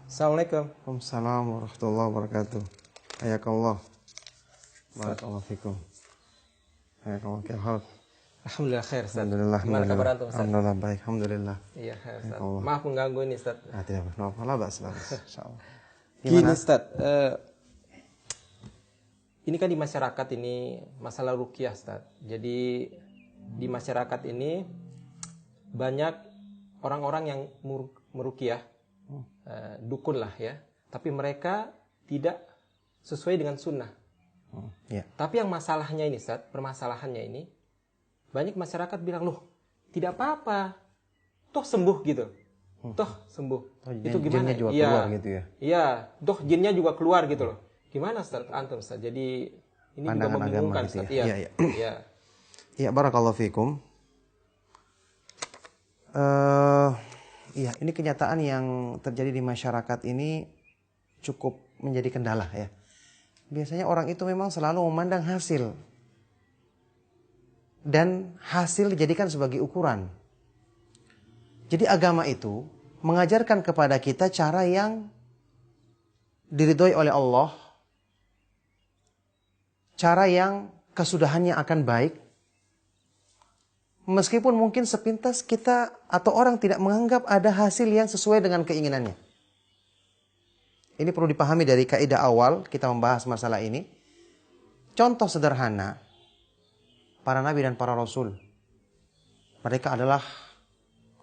Assalamualaikum. Waalaikumsalam warahmatullahi wabarakatuh. Hayakallah. Barakallahu fikum. Hayakallah, khair hal. Alhamdulillah khair, Ustaz. Alhamdulillah. Gimana kabar antum, Ustaz? Alhamdulillah baik, alhamdulillah. Iya, khair, Ustaz. Allah. Maaf mengganggu ini, Ustaz. Tidak apa-apa, la ba'as, insyaallah. Gini, Ustaz. Ini kan di masyarakat ini masalah ruqyah, Ustaz. Jadi di masyarakat ini banyak orang-orang yang meruqyah, dukun lah ya. Tapi mereka tidak sesuai dengan sunnah. Ya. Tapi yang masalahnya ini, Ustaz, permasalahannya ini, banyak masyarakat bilang, loh, tidak apa-apa, toh sembuh gitu. Toh sembuh. Itu gimana? Jinnya juga keluar gitu ya? Iya, toh jinnya juga keluar gitu loh. Gimana, Ustaz, antum, Ustaz? Jadi ini Pandangan juga membingungkan, agama gitu Ustaz. ya? Iya. Iya. Ya, barakallahu fikum. Iya, ini kenyataan yang terjadi di masyarakat ini cukup menjadi kendala ya. Biasanya orang itu memang selalu memandang hasil. Dan hasil dijadikan sebagai ukuran. Jadi agama itu mengajarkan kepada kita cara yang diridhoi oleh Allah. Cara yang kesudahannya akan baik. Meskipun mungkin sepintas kita atau orang tidak menganggap ada hasil yang sesuai dengan keinginannya. Ini perlu dipahami dari kaidah awal kita membahas masalah ini. Contoh sederhana, para nabi dan para rasul. Mereka adalah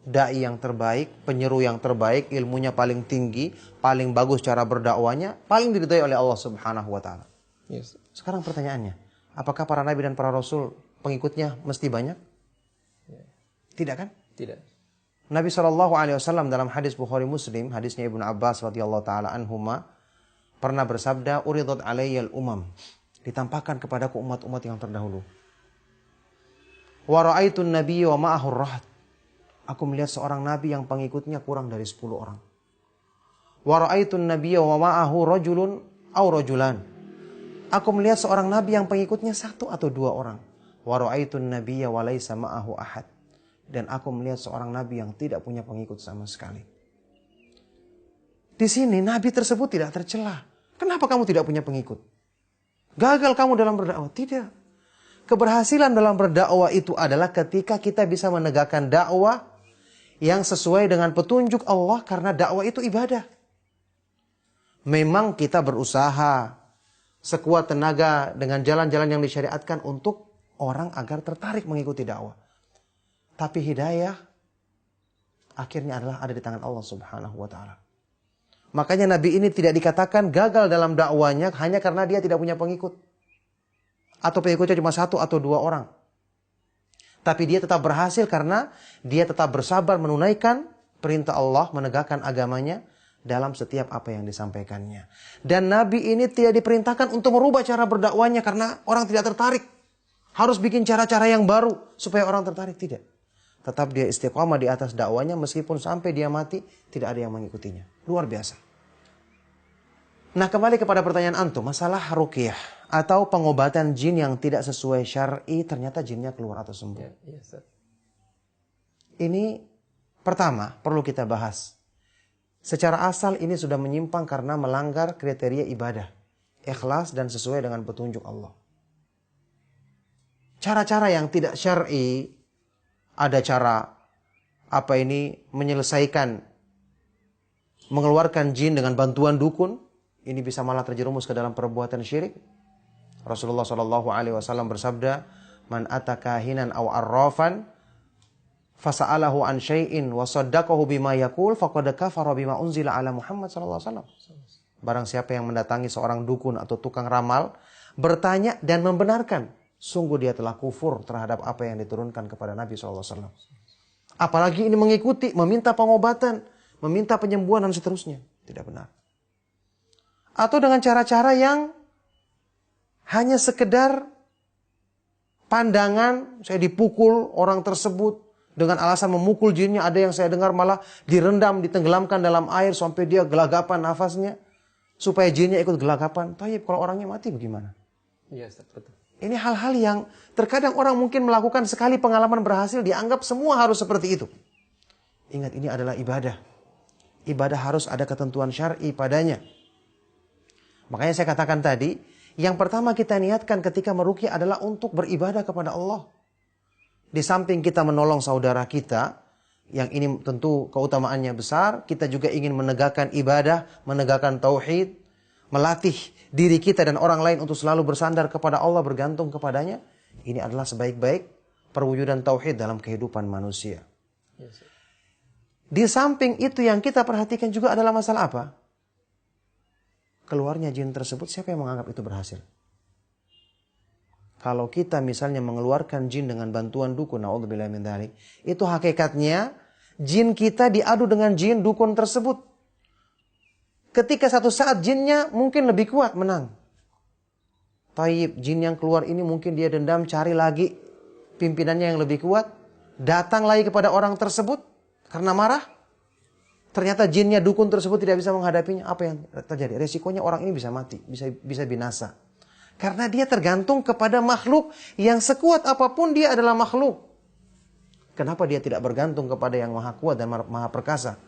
dai yang terbaik, penyeru yang terbaik, ilmunya paling tinggi, paling bagus cara berdakwanya, paling diridhai oleh Allah Subhanahu wa taala. Yes. Sekarang pertanyaannya, apakah para nabi dan para rasul pengikutnya mesti banyak? Tidak kan? Tidak. Nabi SAW dalam hadis Bukhari Muslim, hadisnya Ibnu Abbas radhiyallahu taala anhuma, pernah bersabda, "Uridat alayyal umam." Ditampakkan kepadaku umat-umat yang terdahulu. Wa ra'aitun nabiyya wa ma'ahu rahat. Aku melihat seorang nabi yang pengikutnya kurang dari 10 orang. Wa ra'aitun nabiyya wa ma'ahu rajulun aw rajulan. Aku melihat seorang nabi yang pengikutnya 1 atau 2 orang. Wa ra'aitun nabiyya wa laisa ma'ahu ahad. Dan aku melihat seorang nabi yang tidak punya pengikut sama sekali. Di sini nabi tersebut tidak tercela. Kenapa kamu tidak punya pengikut? Gagal kamu dalam berdakwah? Tidak. Keberhasilan dalam berdakwah itu adalah ketika kita bisa menegakkan dakwah yang sesuai dengan petunjuk Allah, karena dakwah itu ibadah. Memang kita berusaha sekuat tenaga dengan jalan-jalan yang disyariatkan untuk orang agar tertarik mengikuti dakwah. Tapi hidayah akhirnya adalah ada di tangan Allah Subhanahu wa taala. Makanya Nabi ini tidak dikatakan gagal dalam dakwanya hanya karena dia tidak punya pengikut. Atau pengikutnya cuma 1 atau 2 orang. Tapi dia tetap berhasil karena dia tetap bersabar menunaikan perintah Allah, menegakkan agamanya dalam setiap apa yang disampaikannya. Dan Nabi ini tidak diperintahkan untuk merubah cara berdakwanya karena orang tidak tertarik. Harus bikin cara-cara yang baru supaya orang tertarik, tidak. Tetap dia istiqamah di atas dakwanya meskipun sampai dia mati tidak ada yang mengikutinya. Luar biasa. Nah, kembali kepada pertanyaan antum, masalah ruqyah atau pengobatan jin yang tidak sesuai syar'i, ternyata jinnya keluar atau sembuh. Ya, ya, Ustaz. Ini pertama perlu kita bahas. Secara asal ini sudah menyimpang karena melanggar kriteria ibadah, ikhlas dan sesuai dengan petunjuk Allah. Cara-cara yang tidak syar'i, ada cara menyelesaikan, mengeluarkan jin dengan bantuan dukun, ini bisa malah terjerumus ke dalam perbuatan syirik. Rasulullah SAW bersabda, "Man ataka hinan aw arrafan fasa'alahu an syai'in wa saddaqahu bima yaqul faqad kafara bima unzila ala Muhammad SAW." Barang siapa yang mendatangi seorang dukun atau tukang ramal, bertanya dan membenarkan, sungguh dia telah kufur terhadap apa yang diturunkan kepada Nabi SAW. Apalagi ini mengikuti, meminta pengobatan, meminta penyembuhan dan seterusnya. Tidak benar. Atau dengan cara-cara yang hanya sekedar pandangan, saya dipukul orang tersebut dengan alasan memukul jinnya. Ada yang saya dengar malah direndam, ditenggelamkan dalam air sampai dia gelagapan nafasnya, supaya jinnya ikut gelagapan. Tayyib, kalau orangnya mati bagaimana? Iya, Ustaz, betul. Ini hal-hal yang terkadang orang mungkin melakukan sekali pengalaman berhasil, dianggap semua harus seperti itu. Ingat, ini adalah ibadah. Ibadah harus ada ketentuan syar'i padanya. Makanya saya katakan tadi, yang pertama kita niatkan ketika meruqyah adalah untuk beribadah kepada Allah. Di samping kita menolong saudara kita, yang ini tentu keutamaannya besar, kita juga ingin menegakkan ibadah, menegakkan tauhid, melatih diri kita dan orang lain untuk selalu bersandar kepada Allah, bergantung kepadanya. Ini adalah sebaik-baik perwujudan tauhid dalam kehidupan manusia. Di samping itu yang kita perhatikan juga adalah masalah apa? Keluarnya jin tersebut, siapa yang menganggap itu berhasil? Kalau kita misalnya mengeluarkan jin dengan bantuan dukun, naudzubillah min dzalik, itu hakikatnya jin kita diadu dengan jin dukun tersebut. Ketika satu saat jinnya mungkin lebih kuat, menang. Taib, jin yang keluar ini mungkin dia dendam, cari lagi pimpinannya yang lebih kuat, datang lagi kepada orang tersebut karena marah. Ternyata jinnya dukun tersebut tidak bisa menghadapinya. Apa yang terjadi? Resikonya orang ini bisa mati, bisa binasa. Karena dia tergantung kepada makhluk yang sekuat apapun dia adalah makhluk. Kenapa dia tidak bergantung kepada yang maha kuat dan maha perkasa?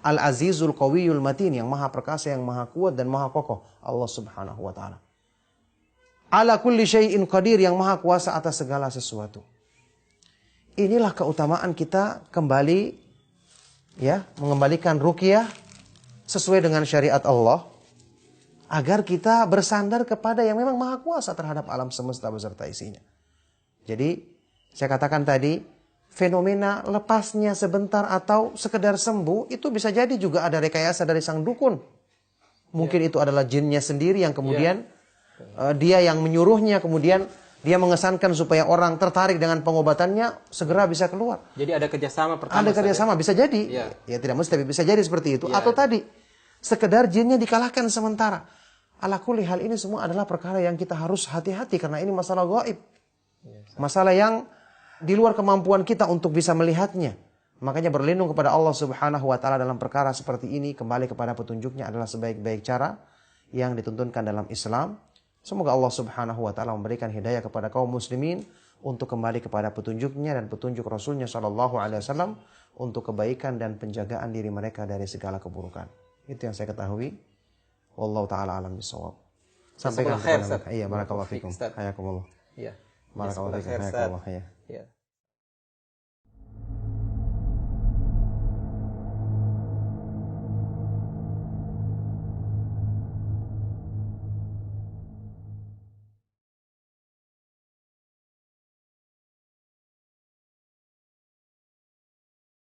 Al-Azizul Qawiyul Matin, yang maha perkasa, yang maha kuat dan maha kokoh. Allah subhanahu wa ta'ala. Ala kulli syai'in qadir, yang maha kuasa atas segala sesuatu. Inilah keutamaan kita kembali, ya, mengembalikan ruqyah sesuai dengan syariat Allah, agar kita bersandar kepada yang memang maha kuasa terhadap alam semesta beserta isinya. Jadi, saya katakan tadi, fenomena lepasnya sebentar atau sekedar sembuh, itu bisa jadi juga ada rekayasa dari sang dukun. Mungkin itu adalah jinnya sendiri yang kemudian dia yang menyuruhnya, kemudian dia mengesankan supaya orang tertarik dengan pengobatannya, segera bisa keluar. Jadi ada kerjasama pertama. Ada kerjasama, bisa jadi. Ya tidak mesti, tapi bisa jadi seperti itu. Atau tadi, sekedar jinnya dikalahkan sementara. Ala kulli hal, ini semua adalah perkara yang kita harus hati-hati, karena ini masalah gaib. Masalah yang di luar kemampuan kita untuk bisa melihatnya. Makanya berlindung kepada Allah subhanahu wa ta'ala dalam perkara seperti ini, kembali kepada petunjuknya adalah sebaik-baik cara yang dituntunkan dalam Islam. Semoga Allah subhanahu wa ta'ala memberikan hidayah kepada kaum muslimin untuk kembali kepada petunjuknya dan petunjuk Rasulnya sallallahu alaihi wasallam untuk kebaikan dan penjagaan diri mereka dari segala keburukan. Itu yang saya ketahui. Wallahu ta'ala alam bisawab. Sampaikan kepada mereka. Iya, barakallahu fikum. Hayakumullah. Iya. Barakallahu fikum. Hayakumullah.